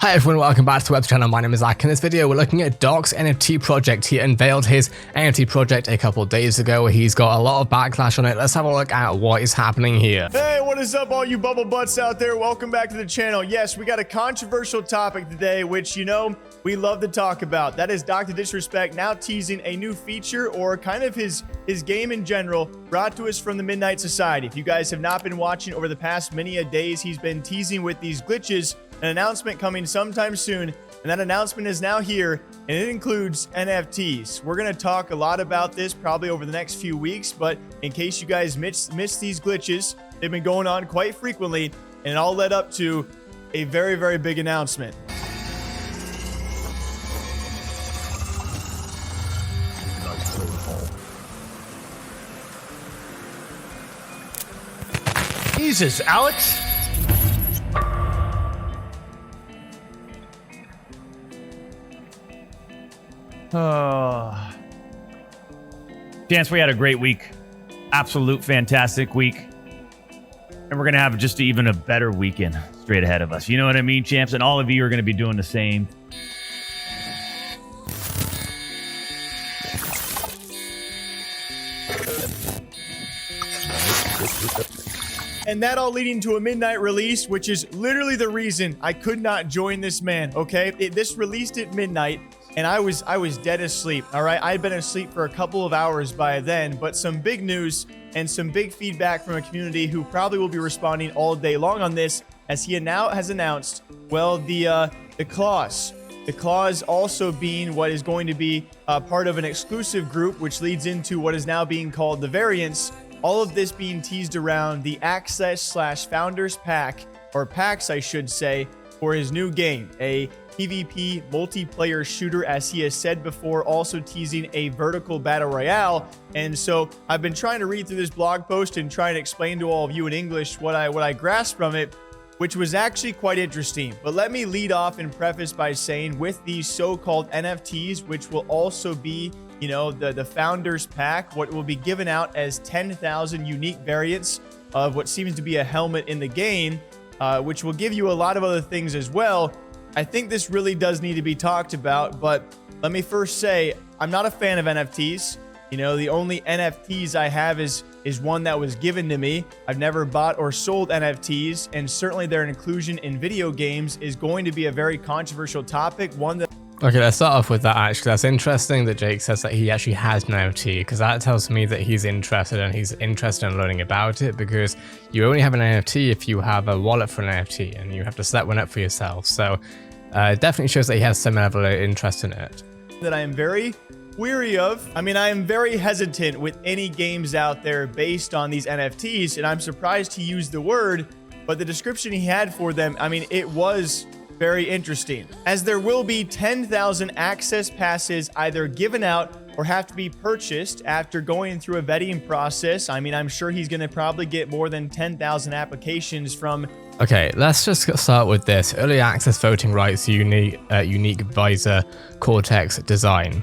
Hi everyone, welcome back to the web channel. My name is Zach. In this video, we're looking at Doc's NFT project. He unveiled his NFT project a couple of days ago. He's got a lot of backlash on it. Let's have a look at what is happening here. Hey, what is up, all you bubble butts out there? Welcome back to the channel. Yes, we got a controversial topic today, which, you know, we love to talk about. That is DrDisrespect now teasing a new feature, or kind of his game in general, brought to us from the Midnight Society. If you guys have not been watching over the past many days, he's been teasing with these glitches, an announcement coming sometime soon, and that announcement is now here, and it includes NFTs. We're going to talk a lot about this probably over the next few weeks, but in case you guys missed these glitches, they've been going on quite frequently, and it all led up to a very, very big announcement. Jesus, Alex. Chance, we had a great week. Absolute fantastic week. And we're going to have just even a better weekend straight ahead of us. You know what I mean, champs? And all of you are going to be doing the same. And that all leading to a midnight release, which is literally the reason I could not join this man, okay? This released at midnight, and I was dead asleep, all right? I'd been asleep for a couple of hours by then, but some big news and some big feedback from a community who probably will be responding all day long on this, as he now has announced, well, the clause. The clause also being what is going to be part of an exclusive group, which leads into what is now being called the variants. All of this being teased around the access/founders pack, or packs I should say, for his new game, a PvP multiplayer shooter, as he has said before, also teasing a vertical battle royale. And so I've been trying to read through this blog post and trying to explain to all of you in English what I grasped from it, which was actually quite interesting. But let me lead off and preface by saying, with these so-called NFTs, which will also be, you know, the founders pack, what will be given out as 10,000 unique variants of what seems to be a helmet in the game, which will give you a lot of other things as well. I think this really does need to be talked about, but let me first say, I'm not a fan of NFTs. You know, the only NFTs I have is one that was given to me. I've never bought or sold NFTs, and certainly their inclusion in video games is going to be a very controversial topic, one that... Okay, let's start off with that. Actually, that's interesting that Jake says that he actually has an NFT, because that tells me that he's interested, and he's interested in learning about it, because you only have an NFT if you have a wallet for an NFT, and you have to set one up for yourself. So it definitely shows that he has some level of interest in it. That I am very weary of. I mean, I am very hesitant with any games out there based on these NFTs, and I'm surprised he used the word, but the description he had for them, I mean, it was very interesting, as there will be 10,000 access passes either given out or have to be purchased after going through a vetting process. I mean, I'm sure he's going to probably get more than 10,000 applications from... Okay, let's just start with this. Early access voting rights, unique visor, Cortex design.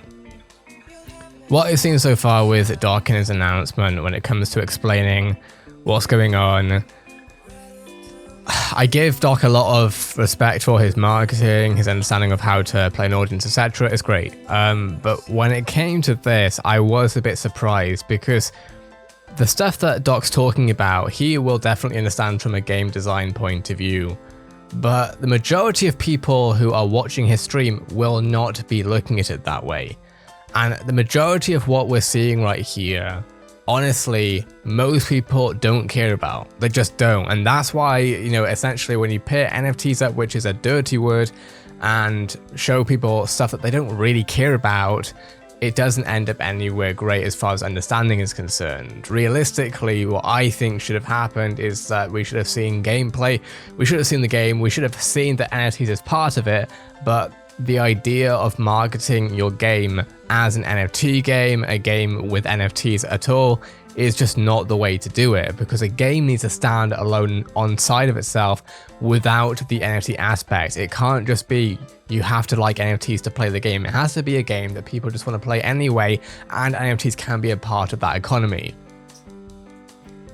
What I've seen so far with Doc in his announcement when it comes to explaining what's going on, I give Doc a lot of respect for his marketing, his understanding of how to play an audience, etc. It's great. But when it came to this, I was a bit surprised, because the stuff that Doc's talking about, he will definitely understand from a game design point of view. But the majority of people who are watching his stream will not be looking at it that way. And the majority of what we're seeing right here, honestly, most people don't care about. They just don't. And that's why, you know, essentially when you pair NFTs up, which is a dirty word, and show people stuff that they don't really care about, it doesn't end up anywhere great as far as understanding is concerned. Realistically, what I think should have happened is that we should have seen gameplay, we should have seen the game, we should have seen the NFTs as part of it, but the idea of marketing your game as an NFT game, a game with NFTs at all, is just not the way to do it, because a game needs to stand alone on side of itself without the NFT aspect. It can't just be you have to like NFTs to play the game. It has to be a game that people just want to play anyway, and NFTs can be a part of that economy.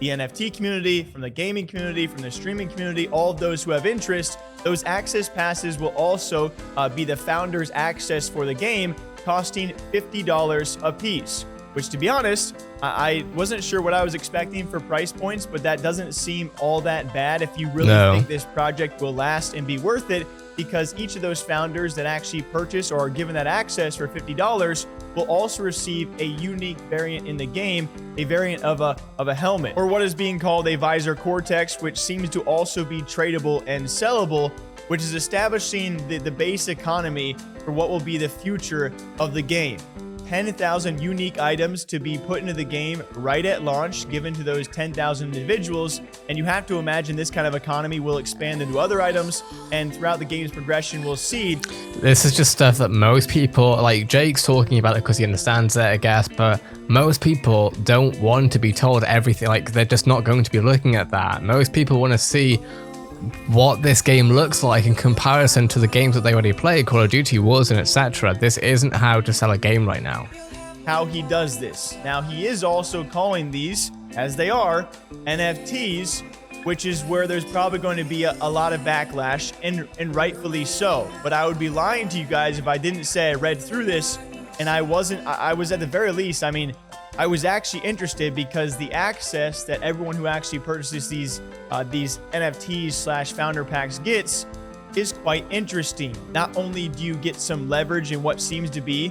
the NFT community, from the gaming community, from the streaming community, all of those who have interest. Those access passes will also be the founders' access for the game, costing $50 a piece, which, to be honest, I wasn't sure what I was expecting for price points, but that doesn't seem all that bad if you really think this project will last and be worth it, because each of those founders that actually purchase or are given that access for $50 will also receive a unique variant in the game, a variant of a helmet, or what is being called a visor cortex, which seems to also be tradable and sellable, which is establishing the base economy for what will be the future of the game. 10,000 unique items to be put into the game right at launch, given to those 10,000 individuals. And you have to imagine this kind of economy will expand into other items, and throughout the game's progression, we'll see. This is just stuff that most people, like Jake's talking about it because he understands it, I guess, but most people don't want to be told everything. Like, they're just not going to be looking at that. Most people want to see what this game looks like in comparison to the games that they already play, Call of Duty, Warzone, etc. This isn't how to sell a game right now. How he does this. Now, he is also calling these, as they are, NFTs, which is where there's probably going to be a lot of backlash, and rightfully so. But I would be lying to you guys if I didn't say I read through this, and I was at the very least, I mean, I was actually interested, because the access that everyone who actually purchases these NFTs / founder packs gets is quite interesting. Not only do you get some leverage in what seems to be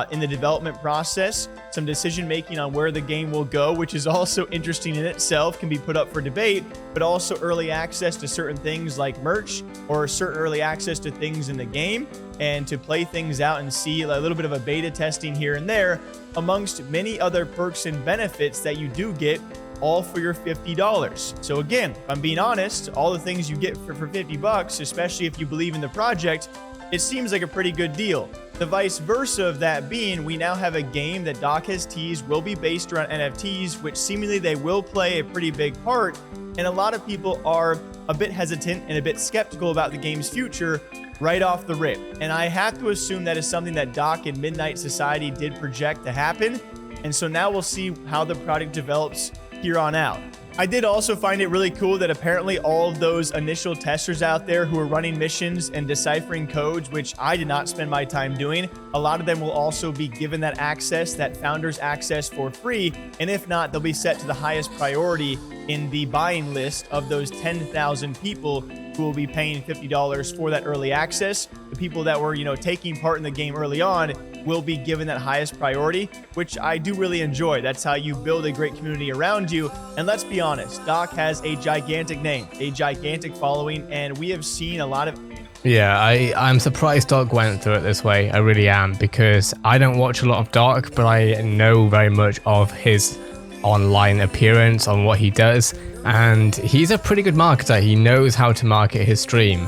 in the development process, some decision making on where the game will go, which is also interesting in itself, can be put up for debate, but also early access to certain things like merch, or certain early access to things in the game, and to play things out and see a little bit of a beta testing here and there, amongst many other perks and benefits that you do get, all for your $50. So again, if I'm being honest, all the things you get for $50, especially if you believe in the project, it seems like a pretty good deal. The vice versa of that being, we now have a game that Doc has teased will be based around NFTs, which seemingly they will play a pretty big part, and a lot of people are a bit hesitant and a bit skeptical about the game's future right off the rip. And I have to assume that is something that Doc and Midnight Society did project to happen, and so now we'll see how the product develops here on out. I did also find it really cool that apparently all of those initial testers out there who are running missions and deciphering codes, which I did not spend my time doing, a lot of them will also be given that access, that founders access, for free. And if not, they'll be set to the highest priority in the buying list of those 10,000 people who will be paying $50 for that early access. The people that were, taking part in the game early on will be given that highest priority, which I do really enjoy. That's how you build a great community around you. And let's be honest, Doc has a gigantic name, a gigantic following, and we have seen a lot of... Yeah, I'm surprised Doc went through it this way. I really am, because I don't watch a lot of Doc, but I know very much of his online appearance, on what he does, and he's a pretty good marketer. He knows how to market his stream.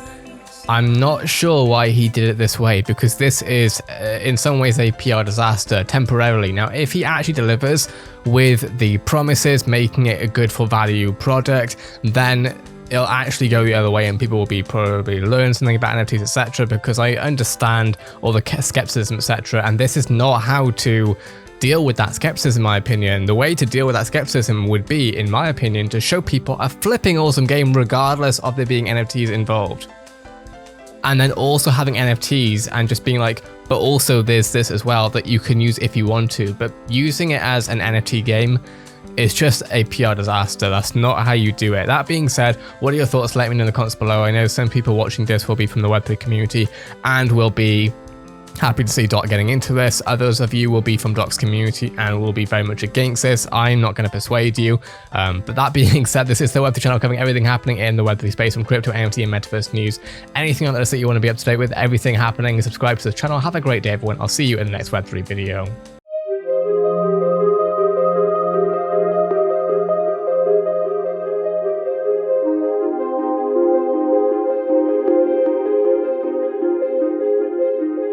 I'm not sure why he did it this way, because this is in some ways a PR disaster temporarily. Now, if he actually delivers with the promises, making it a good for value product, then it'll actually go the other way, and people will be probably learn something about NFTs, etc. Because I understand all the skepticism, etc. And this is not how to deal with that skepticism, in my opinion. The way to deal with that skepticism would be, in my opinion, to show people a flipping awesome game regardless of there being NFTs involved. And then also having NFTs and just being like, but also there's this as well that you can use if you want to. But using it as an NFT game is just a PR disaster. That's not how you do it. That being said, what are your thoughts? Let me know in the comments below. I know some people watching this will be from the Web3 community and will be happy to see Doc getting into this. Others of you will be from Doc's community and will be very much against this. I'm not going to persuade you. But that being said, this is the Web3 channel covering everything happening in the Web3 space, from crypto, NFT, and metaverse news. Anything on this that you want to be up to date with, everything happening, subscribe to the channel. Have a great day, everyone. I'll see you in the next Web3 video.